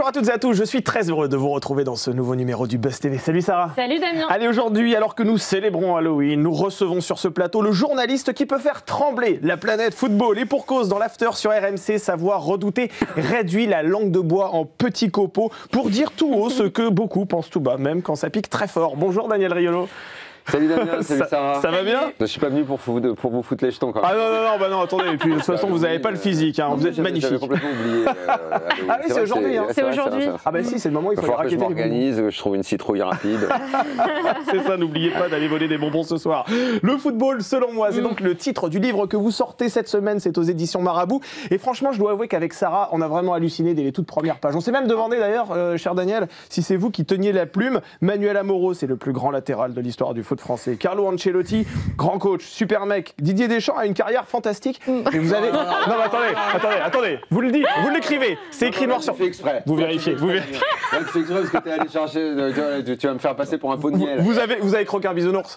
Bonjour à toutes et à tous, je suis très heureux de vous retrouver dans ce nouveau numéro du Buzz TV. Salut Sarah. Salut Damien. Allez, aujourd'hui, alors que nous célébrons Halloween, nous recevons sur ce plateau le journaliste qui peut faire trembler la planète football. Et pour cause, dans l'after sur RMC, sa voix redoutée réduit la langue de bois en petits copeaux pour dire tout haut ce que beaucoup pensent tout bas, même quand ça pique très fort. Bonjour Daniel Riolo. Salut Damien, salut Sarah. Ça va bien? Je suis pas venu pour vous foutre les jetons quand même. Ah non, attendez, et puis de toute façon vous n'avez pas le physique, hein, vous êtes magnifique. J'avais complètement oublié. Ah oui, c'est aujourd'hui. C'est aujourd'hui. Ah bah si, c'est le moment où il faut que je raqueter les bonbons. m'organise, je trouve une citrouille rapide. C'est ça, n'oubliez pas d'aller voler des bonbons ce soir. Le football, selon moi, c'est donc le titre du livre que vous sortez cette semaine, c'est aux éditions Marabout. Et franchement, je dois avouer qu'avec Sarah, on a vraiment halluciné dès les toutes premières pages. On s'est même demandé d'ailleurs, cher Daniel, si c'est vous qui teniez la plume. Manuel Amoro, c'est le plus grand latéral de l'histoire du foot français. Carlo Ancelotti, grand coach, super mec. Didier Deschamps a une carrière fantastique. Et vous avez... Non mais attendez, vous le dites, vous l'écrivez. C'est écrit noir sur... Tu fais exprès. Vous vérifiez. Tu fais exprès parce que t'es allé chercher, tu vas me faire passer pour un pot de miel. Vous avez croqué un bisounours.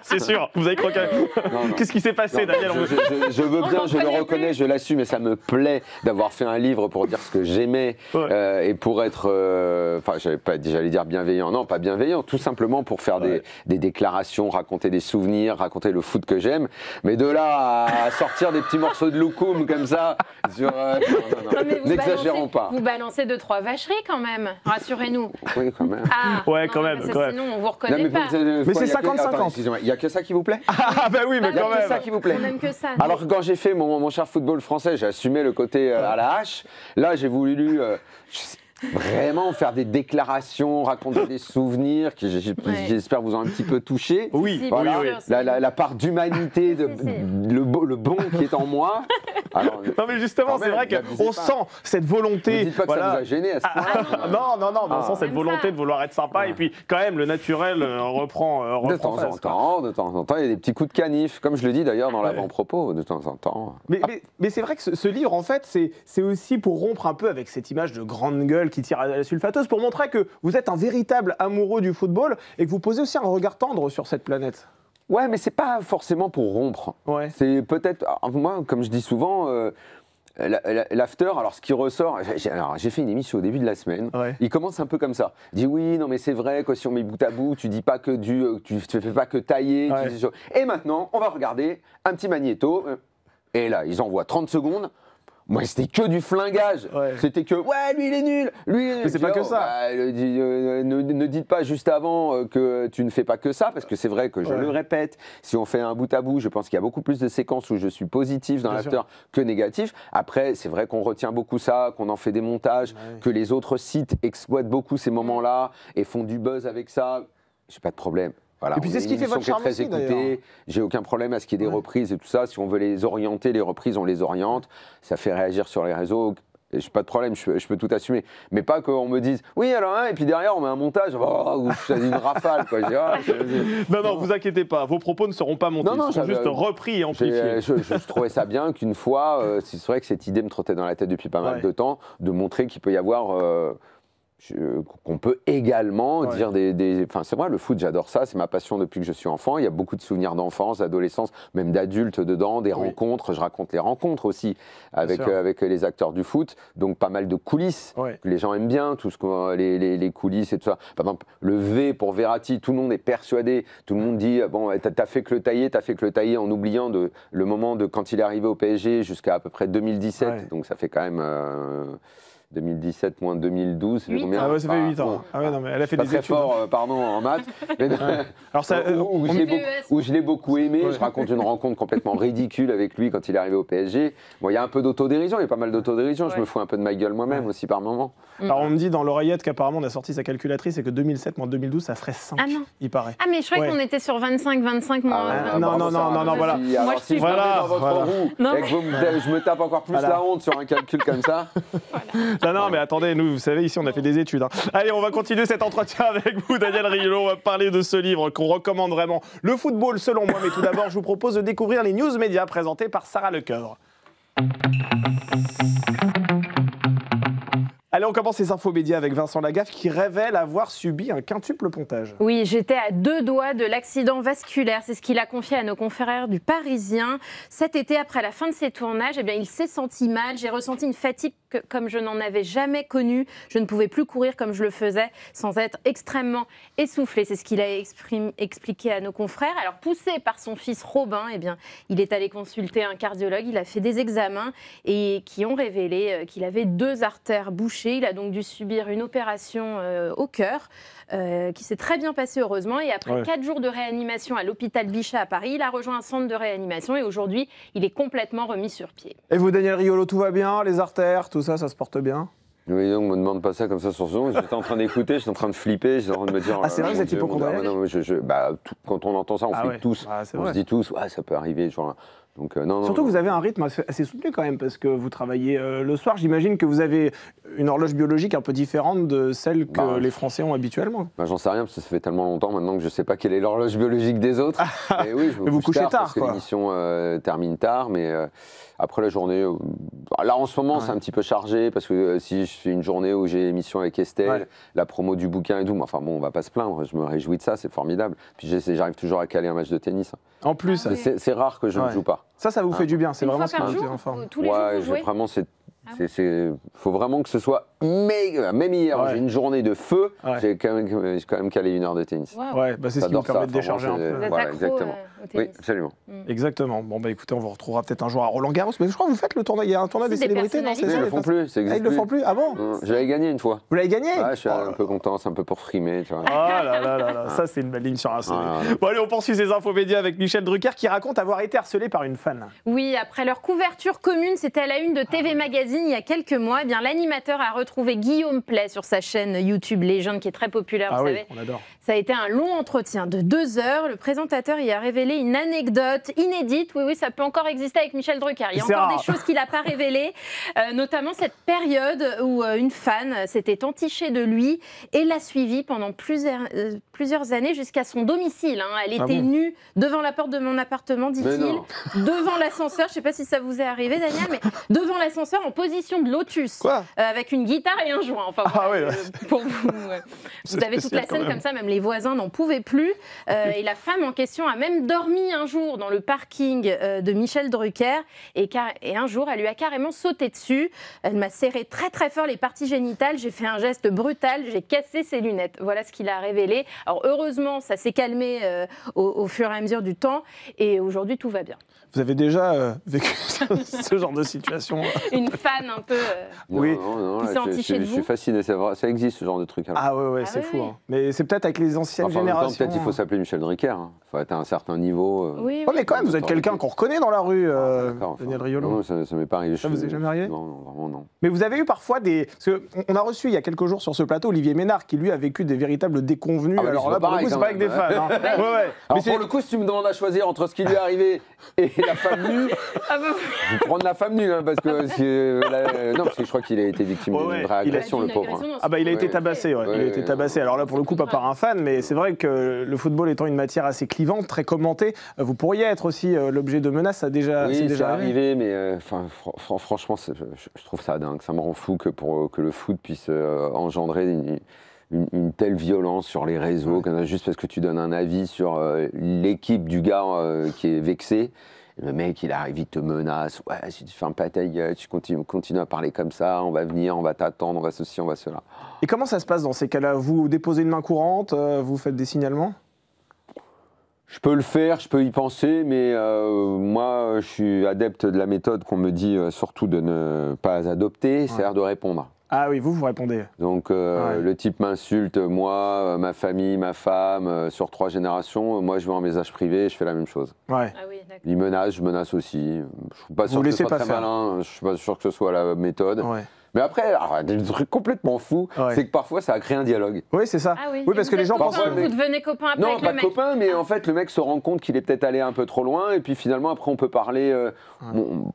C'est sûr, vous avez croqué un... Qu'est-ce qui s'est passé, Daniel? Je veux bien, je le reconnais, je l'assume et ça me plaît d'avoir fait un livre pour dire ce que j'aimais et pour être, enfin j'allais dire bienveillant, non pas bienveillant, tout simplement pour faire des déclarations, raconter des souvenirs, raconter le foot que j'aime, mais de là à sortir des petits morceaux de loukoum comme ça, sur, n'exagérons pas. Vous balancez 2-3 vacheries quand même, rassurez-nous. Oui, quand même. Quand même. Sinon, on vous reconnaît pas. Mais c'est 50-50. Excusez-moi, il n'y a que ça qui vous plaît? Ah bah oui, mais quand même. Il y a que ça qui vous plaît. On n'aime que ça. Alors que quand j'ai fait mon cher football français, j'ai assumé le côté à la hache. Là, j'ai voulu vraiment faire des déclarations, raconter des souvenirs qui, j'espère, vous ont un petit peu touché. Oui, voilà, oui. La part d'humanité, le bon qui est en moi. Alors, non mais justement, c'est vrai qu'on sent cette volonté. Ne dites pas que ça vous a gêné à ce point. Non, mais on sent cette volonté de vouloir être sympa et puis quand même le naturel reprend de temps en temps, il y a des petits coups de canif, comme je le dis d'ailleurs dans l'avant-propos, de temps en temps. Mais c'est vrai que ce livre, en fait, c'est aussi pour rompre un peu avec cette image de grande gueule qui tire à la sulfateuse, pour montrer que vous êtes un véritable amoureux du football et que vous posez aussi un regard tendre sur cette planète. Ouais, mais c'est pas forcément pour rompre. Ouais. C'est peut-être, moi, comme je dis souvent, l'after, alors ce qui ressort, j'ai fait une émission au début de la semaine, il commence un peu comme ça. Il dit oui, non mais c'est vrai que si on met bout à bout, tu dis pas que tu fais pas que tailler. Tu dis, et maintenant, on va regarder un petit magnéto, et là, ils envoient 30 secondes. Moi, c'était que du flingage. C'était que, lui, il est nul. Mais c'est pas que ça. Ne dites pas juste avant que tu ne fais pas que ça, parce que c'est vrai que je le répète. Si on fait un bout à bout, je pense qu'il y a beaucoup plus de séquences où je suis positif dans l'after que négatif. Après, c'est vrai qu'on retient beaucoup ça, qu'on en fait des montages, que les autres sites exploitent beaucoup ces moments-là et font du buzz avec ça. J'ai pas de problème. Voilà, et puis c'est ce qui fait votre charme aussi, d'ailleurs. J'ai aucun problème à ce qu'il y ait des reprises et tout ça. Si on veut les orienter, les reprises, on les oriente. Ça fait réagir sur les réseaux. Et j'ai pas de problème, je peux tout assumer. Mais pas qu'on me dise, oui, alors, et puis derrière, on met un montage, où je fais une rafale, quoi. Non, vous inquiétez pas, vos propos ne seront pas montés, ils seront juste repris et amplifiés. Je trouvais ça bien qu'une fois, c'est vrai que cette idée me trottait dans la tête depuis pas mal de temps, de montrer qu'il peut y avoir... qu'on peut également dire Enfin, c'est vrai, le foot, j'adore ça, c'est ma passion depuis que je suis enfant. Il y a beaucoup de souvenirs d'enfance, d'adolescence, même d'adultes dedans, des rencontres. Je raconte les rencontres aussi avec les acteurs du foot. Donc, pas mal de coulisses que les gens aiment bien, tout ce les coulisses et tout ça. Par exemple, le V pour Verratti, tout le monde est persuadé, tout le monde dit bon, t'as fait que le tailler, en oubliant le moment de quand il est arrivé au PSG jusqu'à à peu près 2017. Donc, ça fait quand même. 2017 moins 2012, c'est combien? Ah ouais, ça fait 8 ans. Non, mais elle a fait pas des très études. Fort, pardon, en maths. Alors ça, où je l'ai beaucoup aimé, je raconte une rencontre complètement ridicule avec lui quand il est arrivé au PSG. Bon, il y a un peu d'autodérision, il y a pas mal d'autodérision. Je me fous un peu de ma gueule moi-même aussi par moment. Alors on me dit dans l'oreillette qu'apparemment on a sorti sa calculatrice et que 2007 moins 2012 ça ferait 5, il paraît. Ah mais je croyais qu'on était sur 25 moins... Non, voilà. Moi je suis dans votre roue et que je me tape encore plus la honte sur un calcul comme ça. Non, mais attendez, nous, vous savez, ici, on a fait des études. Allez, on va continuer cet entretien avec vous, Daniel Riolo. On va parler de ce livre qu'on recommande vraiment. Le football, selon moi. Mais tout d'abord, je vous propose de découvrir les news médias présentés par Sarah Lecoeuvre. Allez, on commence les infos médias avec Vincent Lagaffe qui révèle avoir subi un quintuple pontage. Oui, j'étais à 2 doigts de l'accident vasculaire. C'est ce qu'il a confié à nos confrères du Parisien. Cet été, après la fin de ses tournages, eh bien, il s'est senti mal. J'ai ressenti une fatigue comme je n'en avais jamais connue. Je ne pouvais plus courir comme je le faisais sans être extrêmement essoufflé. C'est ce qu'il a expliqué à nos confrères. Alors, poussé par son fils Robin, eh bien, il est allé consulter un cardiologue. Il a fait des examens et qui ont révélé qu'il avait 2 artères bouchées. Il a donc dû subir une opération au cœur qui s'est très bien passée heureusement. Et après 4 jours de réanimation à l'hôpital Bichat à Paris, il a rejoint un centre de réanimation et aujourd'hui, il est complètement remis sur pied. Et vous, Daniel Riolo, tout va bien? Les artères, tout ça, ça se porte bien? Oui, donc, on me demande pas ça comme ça sur Zoom. J'étais en train d'écouter, j'étais en train de flipper, j'étais en train de me dire. Ah, c'est vrai, vous êtes hypocondriaque? Quand on entend ça, on flippe tous. On se dit tous, ouais, ça peut arriver. Genre, donc, non, surtout, vous avez un rythme assez soutenu quand même, parce que vous travaillez le soir. J'imagine que vous avez une horloge biologique un peu différente de celle que les Français ont habituellement. J'en sais rien, parce que ça fait tellement longtemps maintenant que je sais pas quelle est l'horloge biologique des autres. Et oui, je me vous couchez tard, parce que l'émission termine tard, mais après la journée, là en ce moment c'est un petit peu chargé, parce que si je fais une journée où j'ai émission avec Estelle, la promo du bouquin et tout, enfin bon, on va pas se plaindre, je me réjouis de ça, c'est formidable. Puis j'arrive toujours à caler un match de tennis. En plus, c'est rare que je ne joue pas. Ça vous fait du bien, c'est vraiment ce qui par vous jour, fait en forme. tous les jours, vous jouez? Vraiment, faut vraiment que ce soit méga. Même hier, j'ai une journée de feu, j'ai quand même calé 1 heure de tennis. Ouais, c'est ce qui vous permet de décharger un peu. Vous êtes Voilà, accro, exactement. au tennis. Oui, absolument. Exactement. Bon, écoutez, on vous retrouvera peut-être un jour à Roland-Garros, mais je crois que vous faites le tournoi. Il y a un tournoi des célébrités, non? Ils ne le font plus, ça existe ils le font plus? Ah bon? Je l'avais gagné une fois. Vous l'avez gagné? Je suis un peu content, c'est un peu pour frimer, tu vois. Oh là là, ça c'est une belle ligne sur un CV. Bon allez, on poursuit ces infos médias avec Michel Drucker qui raconte avoir été harcelé par une fan. Oui, après leur couverture commune, c'était à la une de TV Magazine il y a quelques mois, eh bien l'animateur a retrouvé Guillaume Play sur sa chaîne YouTube Légende qui est très populaire, vous savez. On adore. Ça a été un long entretien de 2 heures. Le présentateur y a révélé une anecdote inédite. Oui, ça peut encore exister avec Michel Drucker. Il y a encore des choses qu'il n'a pas révélées, notamment cette période où une fan s'était entichée de lui et l'a suivi pendant plusieurs années jusqu'à son domicile. Elle était nue devant la porte de mon appartement, dit-il, devant l'ascenseur. Je ne sais pas si ça vous est arrivé, Daniel, mais devant l'ascenseur en position de lotus, avec une guitare et un joint. Enfin, pour vous, vous avez toute la scène comme ça, même les voisins n'en pouvaient plus. Et la femme en question a même dormi un jour dans le parking de Michel Drucker et un jour, elle lui a carrément sauté dessus. Elle m'a serré très très fort les parties génitales. J'ai fait un geste brutal, j'ai cassé ses lunettes. Voilà ce qu'il a révélé. Alors heureusement, ça s'est calmé au fur et à mesure du temps et aujourd'hui, tout va bien. Vous avez déjà vécu ce genre de situation? Une fan un peu qui s'est entichée de vous? Je suis fasciné, c'est vrai, ça existe ce genre de truc. Alors. C'est fou. Hein. Mais c'est peut-être avec les anciennes générations. Peut-être il faut s'appeler Michel Drucker. Il faut être à un certain niveau. Oui, mais quand même, vous êtes quelqu'un qu'on reconnaît dans la rue, Daniel Riolo. Non, ça m'est pas arrivé. Ça vous est jamais arrivé? Non, vraiment non. Mais vous avez eu parfois des... Parce qu'on a reçu il y a quelques jours sur ce plateau Olivier Ménard qui lui a vécu des véritables déconvenus. Alors là, pour le coup, c'est pas avec des fans. Alors pour le coup, si tu me demandes à choisir entre ce qui lui est arrivé et la femme nue, je vais prendre la femme nue, parce que non, parce que je crois qu'il a été victime d'une réagression, le pauvre. Il a été tabassé. Il a été tabassé. Alors là, pour le coup, pas par un fan, mais c'est vrai que le football étant une matière assez clivante, très commentée, vous pourriez être aussi l'objet de menaces. Ça a déjà, déjà arrivé, mais franchement, je trouve ça dingue. Ça me rend fou que le foot puisse engendrer une telle violence sur les réseaux, juste parce que tu donnes un avis sur l'équipe du gars qui est vexé. Et le mec, il arrive, il te menace. Ouais, si tu fermes pas ta gueule, tu continues à parler comme ça, on va venir, on va t'attendre, on va ceci, on va cela. Et comment ça se passe dans ces cas-là? Vous déposez une main courante, vous faites des signalements? Je peux le faire, je peux y penser, mais moi, je suis adepte de la méthode qu'on me dit surtout de ne pas adopter, c'est-à-dire de répondre. Ah oui, vous répondez. Donc le type m'insulte, moi, ma famille, ma femme, sur 3 générations, moi je vais en message privé, je fais la même chose. Ouais. Ah oui, il menace, je menace aussi. Je suis pas sûr que ce soit très malin, je suis pas sûr que ce soit la méthode. Mais après, des trucs complètement fous, c'est que parfois ça a créé un dialogue. Oui, c'est ça. Ah oui, parce que les gens pensent que vous devenez copain après non, avec pas le mec. copain, mais en fait le mec se rend compte qu'il est peut-être allé un peu trop loin, et puis finalement après on peut parler.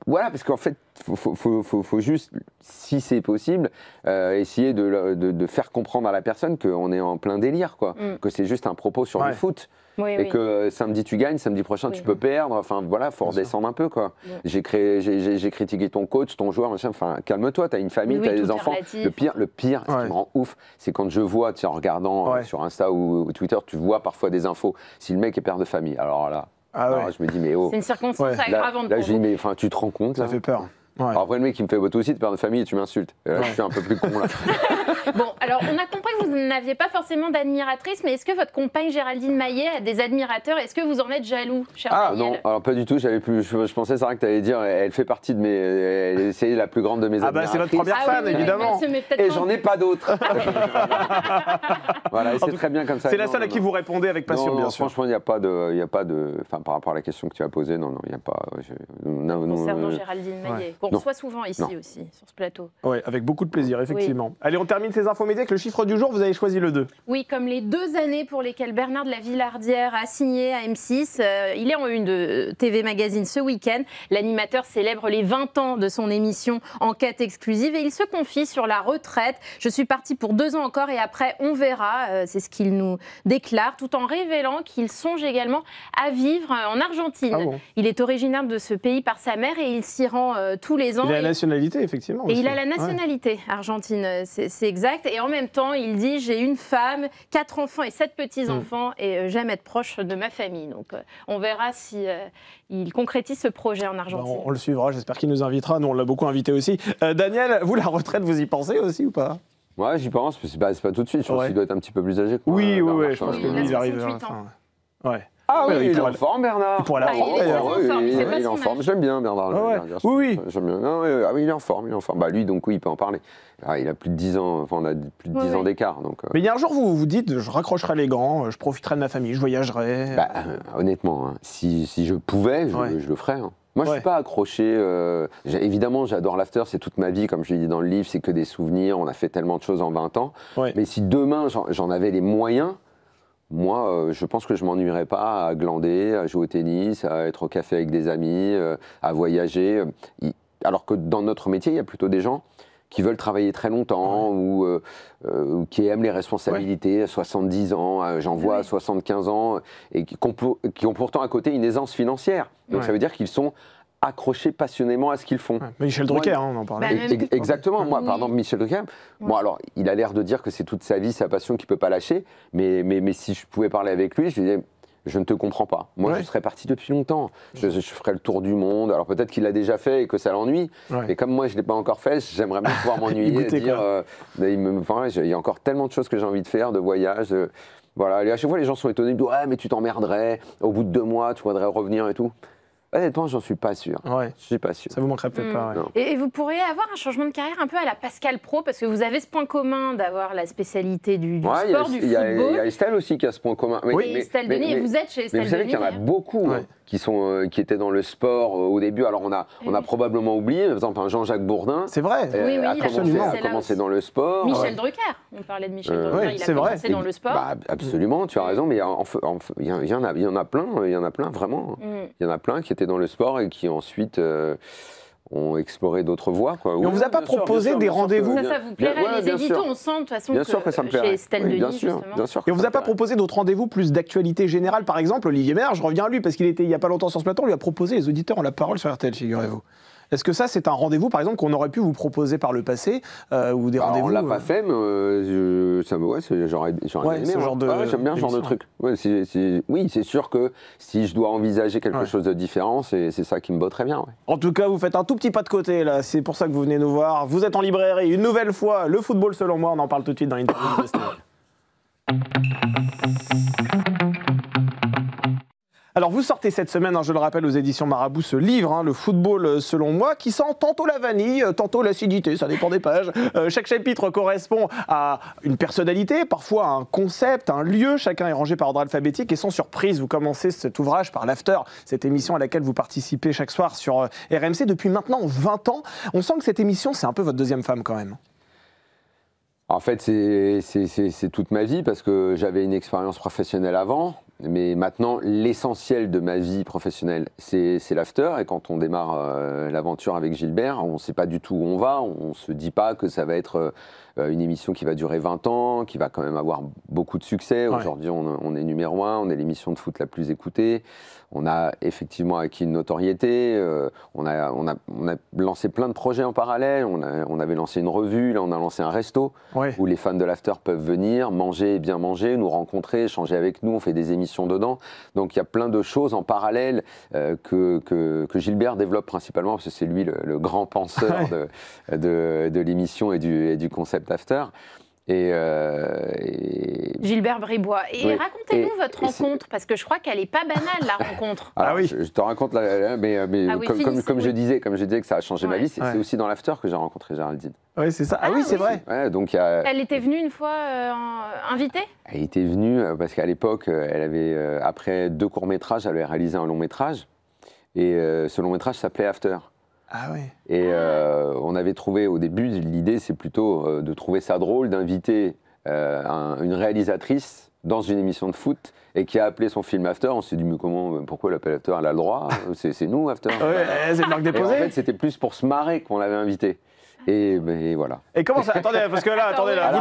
Voilà, parce qu'en fait, faut juste, si c'est possible, essayer de faire comprendre à la personne qu'on est en plein délire, quoi. Que c'est juste un propos sur le foot. et que samedi tu gagnes, samedi prochain tu peux perdre. Enfin voilà, faut redescendre un peu quoi. J'ai critiqué ton coach, ton joueur, machin. Enfin calme-toi, t'as une famille, t'as des enfants. Le pire, ce qui me rend ouf, c'est quand je vois, en regardant sur Insta ou Twitter, tu vois parfois des infos. Si le mec est père de famille, alors là, je me dis mais oh. C'est une circonstance aggravante. Là, je dis mais enfin tu te rends compte. Ça fait peur. Alors après le mec il me fait toi aussi, t'es père de famille et tu m'insultes. Je suis un peu plus con là. Bon, alors on a compris que vous n'aviez pas forcément d'admiratrice, mais est-ce que votre compagne Géraldine Maillet a des admirateurs? Est-ce que vous en êtes jaloux, cher Daniel? Non, alors pas du tout. Je pensais, Sarah, que tu allais dire, elle fait partie de mes. C'est la plus grande de mes admiratrices. C'est votre première fan, évidemment. Et j'en ai pas d'autres. Voilà, c'est très bien comme ça. C'est la seule à qui vous répondez avec passion, bien sûr. Franchement, il n'y a pas de. Enfin, par rapport à la question que tu as posée, non, il n'y a pas. Concernant Géraldine Maillet, qu'on reçoit souvent ici aussi, sur ce plateau. Oui, avec beaucoup de plaisir, effectivement. Allez, on termine ces infos médias avec le chiffre du jour. Vous avez choisi le 2. Oui, comme les 2 années pour lesquelles Bernard de la Villardière a signé à M6. Il est en une de TV Magazine ce week-end. L'animateur célèbre les 20 ans de son émission Enquête exclusive et il se confie sur la retraite. Je suis parti pour 2 ans encore et après on verra. C'est ce qu'il nous déclare, tout en révélant qu'il songe également à vivre en Argentine. Ah bon. Il est originaire de ce pays par sa mère et il s'y rend tous les ans. Il a la nationalité, effectivement. Et il a la nationalité argentine, c'est exact. Et en même temps, il dit « J'ai une femme, 4 enfants et 7 petits-enfants et j'aime être proche de ma famille ». Donc on verra si il concrétise ce projet en Argentine. On le suivra, j'espère qu'il nous invitera. Nous, on l'a beaucoup invité aussi. Daniel, vous, la retraite, vous y pensez aussi ou pas? Ouais, j'y pense, mais c'est pas tout de suite. Je pense qu'il doit être un petit peu plus âgé. Oui, je pense que lui, il arrive à la fin. Ouais. Ah oui, il est en forme, Bernard. Il pourrait la prendre, d'ailleurs. Il est en forme. J'aime bien, Bernard. Oui. J'aime bien. Ah oui, il est en forme. Bah, lui, donc, oui, il peut en parler. Il a plus de 10 ans. Enfin, on a plus de 10 ans d'écart. Mais il y a un jour, vous vous dites, je raccrocherai les gants, je profiterai de ma famille, je voyagerai. Honnêtement, hein, si je pouvais, je le ferais. Hein. Moi, je ne suis pas accroché. Évidemment, j'adore l'after, c'est toute ma vie, comme je l'ai dit dans le livre, c'est que des souvenirs. On a fait tellement de choses en 20 ans. Mais si demain, j'en avais les moyens, moi, je pense que je ne m'ennuierais pas à glander, à jouer au tennis, à être au café avec des amis, à voyager. Alors que dans notre métier, il y a plutôt des gens qui veulent travailler très longtemps ou qui aiment les responsabilités à 70 ans, j'en vois à 75 ans, et qui ont pourtant à côté une aisance financière. Donc ça veut dire qu'ils sont accrochés passionnément à ce qu'ils font. Michel Drucker, on en parlait. Exactement. Moi, par exemple, Michel Drucker, bon, alors, il a l'air de dire que c'est toute sa vie, sa passion qu'il ne peut pas lâcher, mais si je pouvais parler avec lui, je lui disais, je ne te comprends pas. Moi, je serais parti depuis longtemps. Je ferais le tour du monde. Alors, peut-être qu'il l'a déjà fait et que ça l'ennuie, mais comme moi, je ne l'ai pas encore fait, j'aimerais bien pouvoir m'ennuyer et dire, il y a encore tellement de choses que j'ai envie de faire, de voyages. Voilà. Et à chaque fois, les gens sont étonnés, ils me disent, ouais, mais tu t'emmerderais, au bout de 2 mois, tu voudrais revenir et tout. Honnêtement, j'en suis pas sûr. Je suis pas sûr. Ça vous manquerait peut-être pas. Et vous pourriez avoir un changement de carrière un peu à la Pascal Pro, parce que vous avez ce point commun d'avoir la spécialité du sport, du football. Il y a Estelle aussi qui a ce point commun. Et Estelle Denis, et vous êtes chez Estelle Denis. Vous savez qu'il y en a beaucoup qui étaient dans le sport au début. Alors on a probablement oublié, par exemple Jean-Jacques Bourdin. C'est vrai. A commencé dans le sport. Michel Drucker, on parlait de Michel Drucker, il a commencé dans le sport. Absolument, tu as raison, mais il y en a plein, vraiment. Il y en a plein qui étaient dans le sport et qui ensuite ont exploré d'autres voies. Quoi. Et on ne vous a pas proposé des rendez-vous? Ça vous plairait, les éditos, on sent de toute façon que ça me plairait. Chez Estelle Denis, bien sûr. Et on ne vous a pas proposé d'autres rendez-vous plus d'actualité générale? Par exemple, Olivier Maire, je reviens à lui parce qu'il était il n'y a pas longtemps sur ce plateau, on lui a proposé, les auditeurs ont la parole sur RTL, figurez-vous. Est-ce que ça, c'est un rendez-vous, par exemple, qu'on aurait pu vous proposer par le passé ou des rendez-vous? On ne l'a pas fait, mais j'aurais aimé. J'aime bien ce genre de truc. Oui, c'est sûr que si je dois envisager quelque chose de différent, c'est ça qui me botterait bien. En tout cas, vous faites un tout petit pas de côté, là. C'est pour ça que vous venez nous voir. Vous êtes en librairie. Une nouvelle fois, le football selon moi. On en parle tout de suite dans l'interview de Steve. Alors vous sortez cette semaine, je le rappelle, aux éditions Marabout, ce livre, le football selon moi, qui sent tantôt la vanille, tantôt l'acidité, ça dépend des pages. Chaque chapitre correspond à une personnalité, parfois à un concept, un lieu, chacun est rangé par ordre alphabétique et sans surprise, vous commencez cet ouvrage par l'After, cette émission à laquelle vous participez chaque soir sur RMC depuis maintenant 20 ans. On sent que cette émission, c'est un peu votre deuxième femme quand même. En fait, c'est toute ma vie parce que j'avais une expérience professionnelle avant. Mais maintenant, l'essentiel de ma vie professionnelle, c'est l'after. Et quand on démarre l'aventure avec Gilbert, on ne sait pas du tout où on va. On ne se dit pas que ça va être une émission qui va durer 20 ans, qui va quand même avoir beaucoup de succès. Ouais. Aujourd'hui, on est numéro 1, on est l'émission de foot la plus écoutée. On a effectivement acquis une notoriété. On a lancé plein de projets en parallèle. On avait lancé une revue, là on a lancé un resto Ouais. où les fans de l'After peuvent venir, manger et bien manger, nous rencontrer, échanger avec nous. On fait des émissions dedans. Donc il y a plein de choses en parallèle que Gilbert développe principalement parce que c'est lui le grand penseur de l'émission et du concept After. Gilbert Bribois. Et oui. racontez-nous votre rencontre, parce que je crois qu'elle n'est pas banale, la rencontre. Alors, oui. Je te raconte, comme je disais que ça a changé ma vie, c'est aussi dans l'After que j'ai rencontré Géraldine. Oui, c'est ça. Ah oui, c'est vrai. Ouais, donc, Elle était venue une fois invitée? Elle était venue parce qu'à l'époque, elle avait, après 2 courts-métrages, elle avait réalisé un long-métrage. Et ce long-métrage s'appelait After. Ah oui. Et on avait trouvé, au début, l'idée, c'est plutôt de trouver ça drôle d'inviter une réalisatrice dans une émission de foot et qui a appelé son film After. On s'est dit, mais pourquoi elle l'appelle After? Elle a le droit, c'est nous After. Ouais, c'est une marque Et en déposée. fait, c'était plus pour se marrer qu'on l'avait invité. Et voilà. Et comment ça? Attendez, parce que là, attendez, là,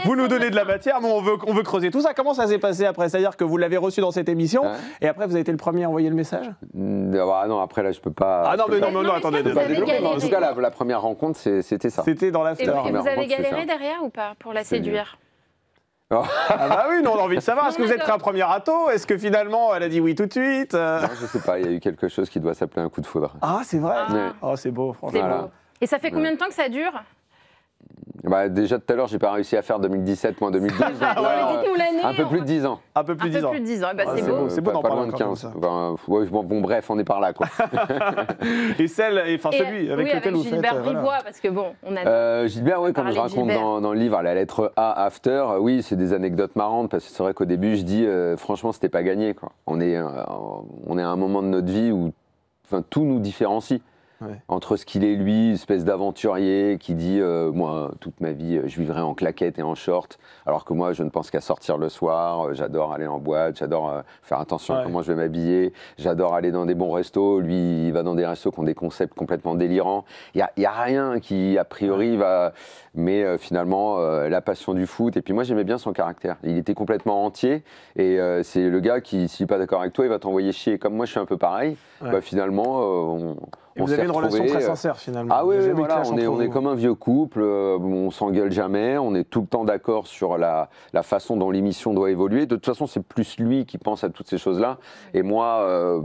vous nous donnez de la matière, nous on veut creuser tout ça. Comment ça s'est passé après? C'est-à-dire que vous l'avez reçu dans cette émission, et après vous avez été le premier à envoyer le message? Non, après là, je peux pas. Ah non, mais non, attendez. Vous avez galéré. En tout cas, la première rencontre, c'était ça. C'était dans Et l'After. vous première avez rencontre, c'est galéré ça. derrière ou pas pour la séduire? Ah bah oui, nous on a envie de savoir. Est-ce que Non, vous êtes prêt à premier râteau? Est-ce que finalement elle a dit oui tout de suite? Non, je sais pas, il y a eu quelque chose qui doit s'appeler un coup de foudre. Ah, c'est vrai. Ouais. Oh, c'est beau, C'est franchement. Voilà. beau. Et ça fait combien de temps que ça dure? Bah, déjà tout à l'heure, j'ai pas réussi à faire 2017 moins 2012. donc là, dites-nous l'année. un peu plus de 10 ans. Un peu plus de 10 ans. Un peu plus de 10 ans. Eh ben, Ah, c'est c'est beau. beau. C'est beau d'en pas parler loin de encore 15. comme ça. Enfin, ouais, bon, bref, on est par là, quoi. Et celui avec oui, lequel vous faites. Gilbert Bribois, parce que bon, on a. Gilbert, oui, comme Parler je de raconte Gilbert. dans le livre, la lettre A, After, oui, c'est des anecdotes marrantes, parce que c'est vrai qu'au début, je dis, franchement, c'était pas gagné, quoi. On est à un moment de notre vie où tout nous différencie. Ouais. Entre ce qu'il est lui, une espèce d'aventurier qui dit moi toute ma vie je vivrai en claquettes et en short, alors que moi je ne pense qu'à sortir le soir, j'adore aller en boîte, j'adore faire attention à comment je vais m'habiller, j'adore aller dans des bons restos, lui il va dans des restos qui ont des concepts complètement délirants, il y a rien qui a priori va, mais finalement la passion du foot, et puis moi j'aimais bien son caractère, il était complètement entier, et c'est le gars qui, s'il n'est pas d'accord avec toi, il va t'envoyer chier, comme moi je suis un peu pareil, bah, finalement Et vous avez une relation très sincère finalement. Ah oui, Il y a jamais de voilà, clash entre on est vous. comme un vieux couple, on s'engueule jamais, on est tout le temps d'accord sur la façon dont l'émission doit évoluer. De toute façon, c'est plus lui qui pense à toutes ces choses-là. Et moi,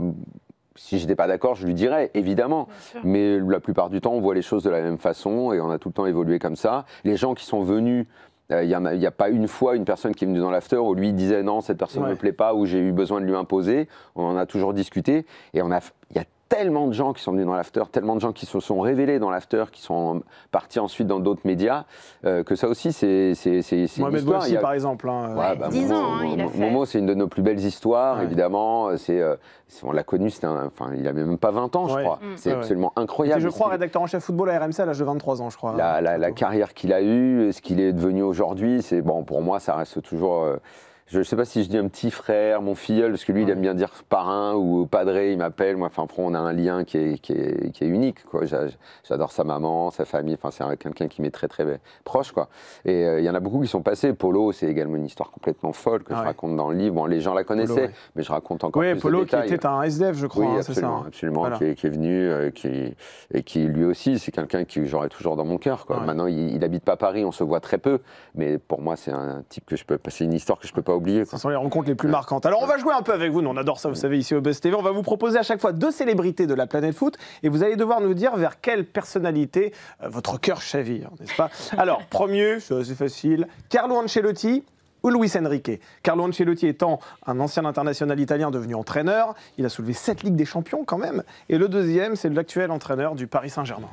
si je n'étais pas d'accord, je lui dirais, évidemment. Mais la plupart du temps, on voit les choses de la même façon et on a tout le temps évolué comme ça. Les gens qui sont venus, il n'y a pas une fois une personne qui est venue dans l'after où lui disait non, cette personne ne me plaît pas, ou j'ai eu besoin de lui imposer. On en a toujours discuté et il y a tellement de gens qui sont venus dans l'after, tellement de gens qui se sont révélés dans l'after, qui sont partis ensuite dans d'autres médias, que ça aussi, c'est une Mohamed histoire. Bouafsi, par exemple. Hein. Ouais, 10 ans, il a fait. Momo, c'est une de nos plus belles histoires, évidemment. On l'a connu, il n'avait même pas 20 ans, je crois. C'est absolument incroyable. Je crois rédacteur en chef football à RMC à l'âge de 23 ans, je crois. La carrière qu'il a eue, ce qu'il est devenu aujourd'hui, pour moi, ça reste toujours... je ne sais pas si je dis un petit frère, mon filleul, parce que lui, il aime bien dire parrain ou padré, il m'appelle. Moi, on a un lien qui est unique, quoi. J'adore sa maman, sa famille. C'est quelqu'un qui m'est très, très proche, quoi. Et il y en a beaucoup qui sont passés. Polo, c'est également une histoire complètement folle que je raconte dans le livre. Bon, les gens la connaissaient, mais je raconte encore plus Polo de détails. qui était un SDF, je crois. Oui, c'est ça. absolument, Voilà. qui est venu, et qui lui aussi, c'est quelqu'un que j'aurai toujours dans mon cœur, quoi. Maintenant, il n'habite pas Paris, on se voit très peu, mais pour moi, c'est un type c'est une histoire que je peux pas oublier, quoi. Ce sont les rencontres les plus marquantes. Alors on va jouer un peu avec vous, nous on adore ça, vous savez, ici au Buzz TV. On va vous proposer à chaque fois 2 célébrités de la planète foot et vous allez devoir nous dire vers quelle personnalité votre cœur chavire, n'est-ce pas? Alors, premier, c'est assez facile, Carlo Ancelotti ou Luis Enrique. Carlo Ancelotti étant un ancien international italien devenu entraîneur, il a soulevé 7 Ligues des Champions quand même. Et le deuxième, c'est l'actuel entraîneur du Paris Saint-Germain.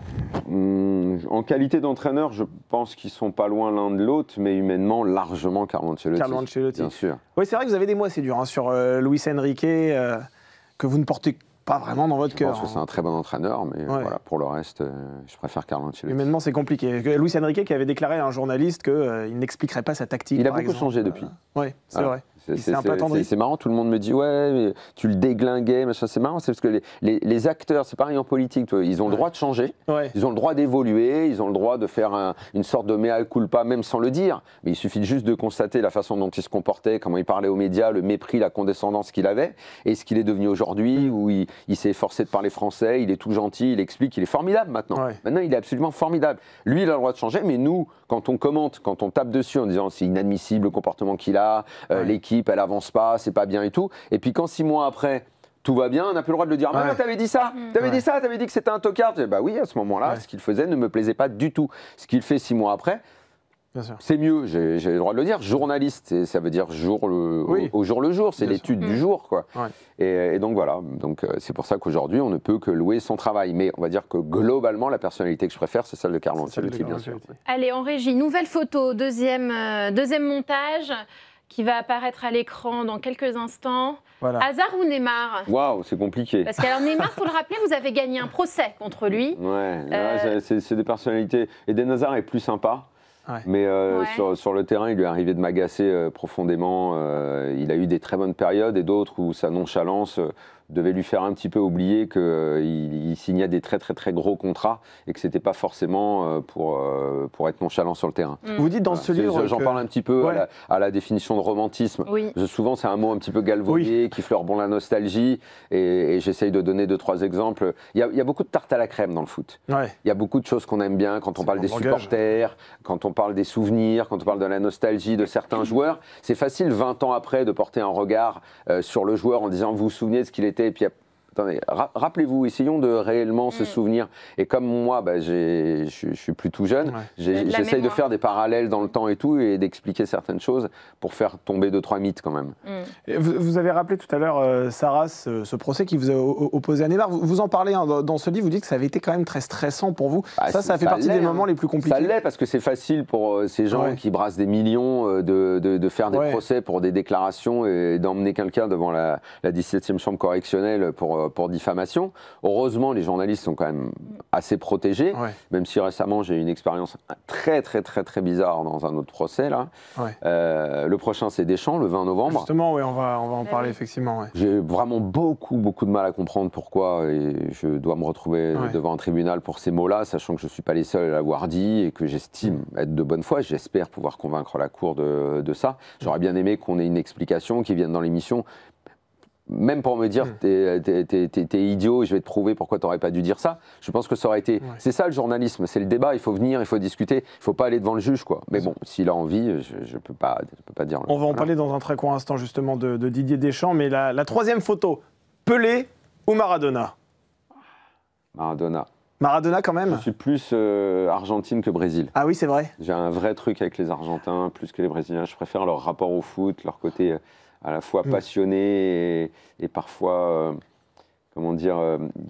En qualité d'entraîneur, je pense qu'ils sont pas loin l'un de l'autre, mais humainement, largement Carlo Ancelotti. Carlo Ancelotti. Bien sûr. Oui, c'est vrai que vous avez des mots assez durs sur Luis Enrique, que vous ne portez pas vraiment dans votre cœur. Je pense que c'est un très bon entraîneur, mais voilà, pour le reste, je préfère Carlo Ancelotti. Humainement, c'est compliqué. Luis Enrique qui avait déclaré à un journaliste qu'il n'expliquerait pas sa tactique. Il a par beaucoup exemple. changé depuis. Oui, c'est vrai. C'est marrant, tout le monde me dit ouais, mais tu le déglinguais, machin. C'est marrant, c'est parce que les acteurs, c'est pareil en politique, ils ont le droit de changer, ils ont le droit d'évoluer, ils ont le droit de faire une sorte de mea culpa, même sans le dire. Mais il suffit juste de constater la façon dont il se comportait, comment il parlait aux médias, le mépris, la condescendance qu'il avait, et ce qu'il est devenu aujourd'hui, où il s'est efforcé de parler français, il est tout gentil, il explique, il est formidable maintenant. Maintenant, il est absolument formidable. Lui, il a le droit de changer, mais nous, quand on commente, quand on tape dessus en disant c'est inadmissible le comportement qu'il a, l'équipe elle avance pas, c'est pas bien et tout, et puis quand 6 mois après tout va bien, on n'a plus le droit de le dire. Ah, t'avais dit ça, t'avais dit que c'était un tocard. Bah oui, à ce moment-là, ce qu'il faisait ne me plaisait pas du tout. Ce qu'il fait 6 mois après, c'est mieux, j'ai le droit de le dire. Journaliste, ça veut dire au jour le jour, c'est l'étude du jour, quoi. Et donc voilà, c'est pour ça qu'aujourd'hui, on ne peut que louer son travail. Mais on va dire que globalement, la personnalité que je préfère, c'est celle de Carlo Ancelotti, bien sûr. Allez, en régie, nouvelle photo, deuxième montage, qui va apparaître à l'écran dans quelques instants. Hazard ou Neymar? Waouh, c'est compliqué. Parce que Neymar, il faut le rappeler, vous avez gagné un procès contre lui. C'est des personnalités. Eden Hazard est plus sympa. Mais sur le terrain, il lui est arrivé de m'agacer profondément. Il a eu des très bonnes périodes et d'autres où sa nonchalance devait lui faire un petit peu oublier qu'il signait des très très très gros contrats et que c'était pas forcément pour être nonchalant sur le terrain. Vous dites dans ce livre... J'en parle un petit peu à la définition de romantisme. Souvent, c'est un mot un petit peu galvaudé qui fleure bon la nostalgie et j'essaye de donner 2-3 exemples. Il y a beaucoup de tarte à la crème dans le foot. Il y a beaucoup de choses qu'on aime bien quand on parle des supporters, quand on parle des souvenirs, quand on parle de la nostalgie de certains joueurs. C'est facile 20 ans après de porter un regard sur le joueur en disant vous vous souvenez de ce qu'il était. Et puis, attendez, rappelez-vous, essayons de réellement se souvenir. Et comme moi, je suis plus tout jeune, j'essaye de faire des parallèles dans le temps et tout, et d'expliquer certaines choses pour faire tomber 2-3 mythes quand même. Vous avez rappelé tout à l'heure, Sarah, ce procès qui vous a opposé à Neymar. Vous en parlez dans ce livre, vous dites que ça avait été quand même très stressant pour vous. Ça fait partie des moments les plus compliqués. Ça l'est, parce que c'est facile pour ces gens qui brassent des millions de faire des procès pour des déclarations et d'emmener quelqu'un devant la 17e chambre correctionnelle pour diffamation. Heureusement, les journalistes sont quand même assez protégés, même si récemment j'ai eu une expérience très très très très bizarre dans un autre procès. Là. Le prochain, c'est Deschamps, le 20 novembre. Justement, on va en parler effectivement. J'ai vraiment beaucoup de mal à comprendre pourquoi et je dois me retrouver devant un tribunal pour ces mots-là, sachant que je ne suis pas les seuls à l'avoir dit et que j'estime être de bonne foi. J'espère pouvoir convaincre la Cour de ça. J'aurais bien aimé qu'on ait une explication qui vienne dans l'émission. Même pour me dire t'es idiot et je vais te prouver pourquoi t'aurais pas dû dire ça. Je pense que ça aurait été... C'est ça le journalisme, c'est le débat, il faut venir, il faut discuter, il faut pas aller devant le juge, quoi. Mais bon, s'il a envie, je peux pas dire... On va en parler dans un très court instant justement de Didier Deschamps, mais la troisième photo, Pelé ou Maradona? Maradona quand même? Je suis plus Argentine que Brésil. Ah oui, c'est vrai. J'ai un vrai truc avec les Argentins, plus que les Brésiliens. Je préfère leur rapport au foot, leur côté... à la fois passionné et parfois, comment dire,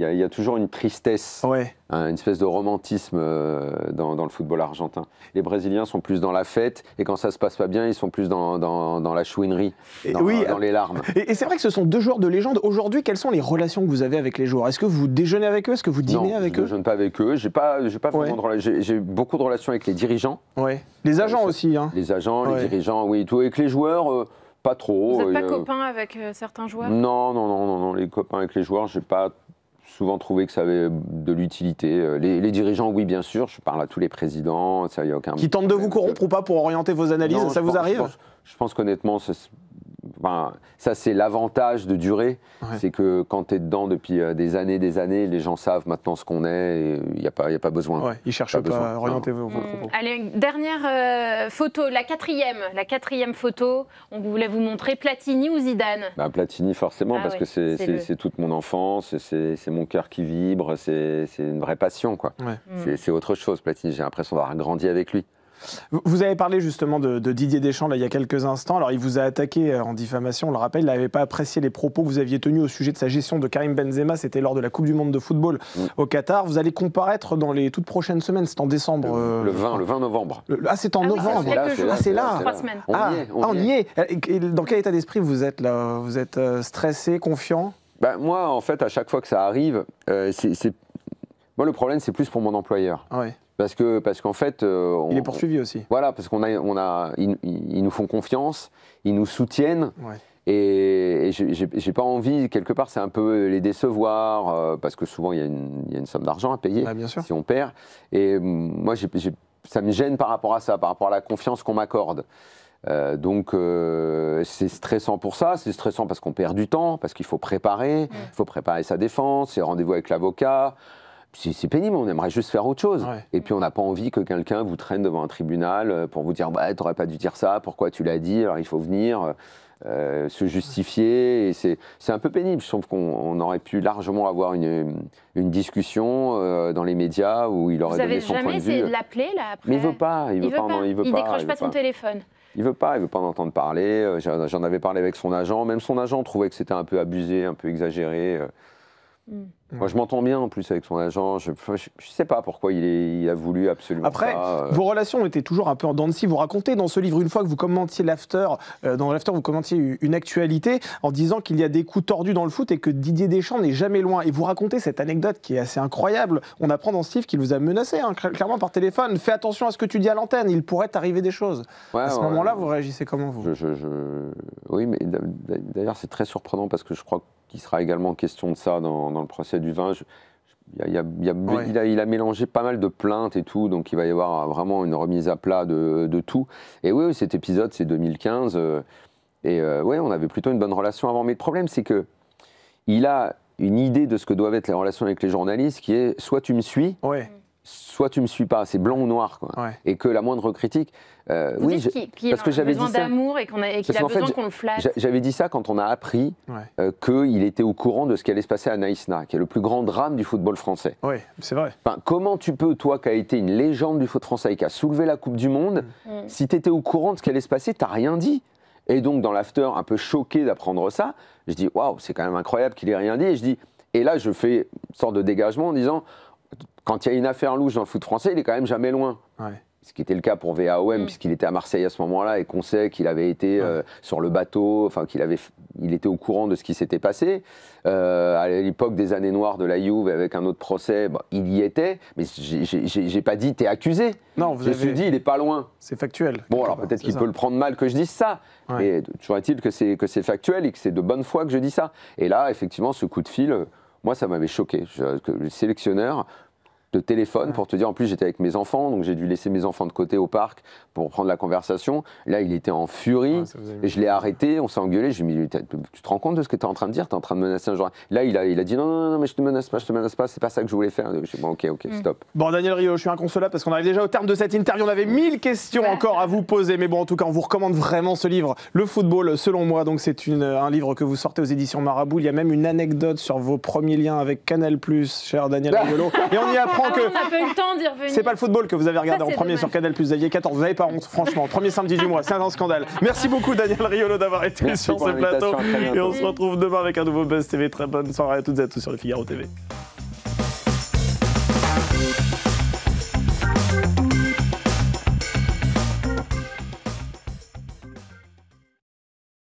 il y a toujours une tristesse, une espèce de romantisme dans le football argentin. Les Brésiliens sont plus dans la fête et quand ça se passe pas bien, ils sont plus dans la chouinerie, dans les larmes. Et c'est vrai que ce sont deux joueurs de légende. Aujourd'hui, quelles sont les relations que vous avez avec les joueurs? Est-ce que vous déjeunez avec eux? Est-ce que vous dînez avec eux? Non, je ne déjeune pas avec eux. J'ai pas vraiment de relations. J'ai beaucoup de relations avec les dirigeants. Les agents aussi. Hein. Les agents, les dirigeants, oui, tout. Avec les joueurs... pas trop. Vous n'êtes pas copain avec certains joueurs? Non, les copains avec les joueurs, j'ai pas souvent trouvé que ça avait de l'utilité. Les dirigeants, oui, bien sûr, je parle à tous les présidents, ça y a aucun... Qui tentent de vous corrompre ou pas pour orienter vos analyses, ça vous arrive? Je pense qu'honnêtement, ça c'est l'avantage de durer, c'est que quand tu es dedans depuis des années, les gens savent maintenant ce qu'on est et il n'y a pas besoin. Ils ne cherchent pas à orienter vos propos. Allez, une dernière photo, la quatrième photo, on voulait vous montrer Platini ou Zidane? Platini forcément, parce que c'est toute mon enfance, c'est mon cœur qui vibre, c'est une vraie passion, quoi. C'est autre chose, Platini, j'ai l'impression d'avoir grandi avec lui. Vous avez parlé justement de Didier Deschamps là, il y a quelques instants. Alors, il vous a attaqué en diffamation, on le rappelle. Il n'avait pas apprécié les propos que vous aviez tenus au sujet de sa gestion de Karim Benzema. C'était lors de la Coupe du Monde de football au Qatar. Vous allez comparaître dans les toutes prochaines semaines. C'est en décembre. Le 20 novembre. C'est en novembre. C'est là. 3 semaines. On y est. Et dans quel état d'esprit vous êtes là? Vous êtes stressé, confiant? Moi, en fait, à chaque fois que ça arrive, moi, le problème, c'est plus pour mon employeur. Parce qu'en fait... il est poursuivi aussi. Voilà, parce ils nous font confiance, ils nous soutiennent. Ouais. Et j'ai pas envie, quelque part, c'est un peu les décevoir, parce que souvent, il y a une somme d'argent à payer si on perd. Et moi, ça me gêne par rapport à ça, par rapport à la confiance qu'on m'accorde. Donc, c'est stressant pour ça. C'est stressant parce qu'on perd du temps, parce qu'il faut préparer. Il faut préparer sa défense, ses rendez-vous avec l'avocat. C'est pénible, on aimerait juste faire autre chose. Ouais. Et puis on n'a pas envie que quelqu'un vous traîne devant un tribunal pour vous dire bah, « t'aurais pas dû dire ça, pourquoi tu l'as dit, alors il faut venir se justifier ». Et c'est un peu pénible, je trouve qu'on aurait pu largement avoir une discussion dans les médias où il aurait donné son point de vue. Vous avez jamais essayé de l'appeler là après? Mais il veut pas, il décroche pas son téléphone. Il veut pas en entendre parler. J'en avais parlé avec son agent, même son agent trouvait que c'était un peu abusé, un peu exagéré. Moi, je m'entends bien en plus avec son agent. Je sais pas pourquoi il a voulu absolument Après, ça. Vos relations étaient toujours un peu en dents de scie. Vous racontez dans ce livre, une fois que vous commentiez l'after, dans l'after, vous commentiez une actualité en disant qu'il y a des coups tordus dans le foot et que Didier Deschamps n'est jamais loin. Et vous racontez cette anecdote qui est assez incroyable. On apprend dans ce livre qu'il vous a menacé, clairement par téléphone. Fais attention à ce que tu dis à l'antenne, il pourrait t'arriver des choses. À ce moment-là, vous réagissez comment, vous? Oui, mais d'ailleurs, c'est très surprenant parce que je crois qu'il sera également question de ça dans le procès du vin. Il a mélangé pas mal de plaintes et tout, donc il va y avoir vraiment une remise à plat de tout. Et oui, cet épisode, c'est 2015. On avait plutôt une bonne relation avant. Mais le problème, c'est qu'il a une idée de ce que doivent être les relations avec les journalistes qui est soit tu me suis, soit tu me suis pas, c'est blanc ou noir, quoi. Et que la moindre critique, parce que j'avais besoin d'amour et qu'il a besoin qu'on le flatte. J'avais dit ça quand on a appris qu'il était au courant de ce qui allait se passer à Naïsna, qui est le plus grand drame du football français. Oui, c'est vrai. Enfin, comment tu peux, toi qui as été une légende du foot français et qui a soulevé la Coupe du Monde, si tu étais au courant de ce qui allait se passer, t'as rien dit. Et donc dans l'after, un peu choqué d'apprendre ça, je dis waouh, c'est quand même incroyable qu'il ait rien dit. Et là je fais une sorte de dégagement en disant quand il y a une affaire louche dans le foot français, il est quand même jamais loin. Ce qui était le cas pour VAOM, puisqu'il était à Marseille à ce moment-là, et qu'on sait qu'il avait été sur le bateau, enfin il était au courant de ce qui s'était passé. À l'époque des années noires de la Juve, avec un autre procès, il y était, mais j'ai pas dit t'es accusé. Non, je me suis dit il est pas loin. C'est factuel. Bon, alors peut-être qu'il peut le prendre mal que je dise ça, mais toujours est-il que c'est factuel et que c'est de bonne foi que je dis ça. Et là, effectivement, ce coup de fil, moi, ça m'avait choqué. Le sélectionneur de téléphone pour te dire, en plus j'étais avec mes enfants, donc j'ai dû laisser mes enfants de côté au parc pour prendre la conversation. Là il était en furie et je l'ai arrêté, on s'est engueulé, je lui ai dit tu te rends compte de ce que tu es en train de dire, tu es en train de menacer un joueur. Là il a dit non mais je te menace pas, c'est pas ça que je voulais faire. J'ai dit bon ok stop. Bon Daniel Riolo, je suis inconsolable parce qu'on arrive déjà au terme de cette interview, on avait 1000 questions encore à vous poser, mais bon en tout cas on vous recommande vraiment ce livre, Le football selon moi, donc c'est un livre que vous sortez aux éditions Marabout, il y a même une anecdote sur vos premiers liens avec Canal+, cher Daniel Riolo, et on y apprend que on n'a pas eu le temps d'y revenir. C'est pas le football que vous avez regardé en premier sur Canal+, vous aviez 14, vous n'avez pas honte, franchement, premier samedi du mois, c'est un scandale. Merci beaucoup Daniel Riolo d'avoir été sur ce plateau, et on se retrouve demain avec un nouveau Buzz TV, très bonne soirée à toutes et à tous sur le Figaro TV.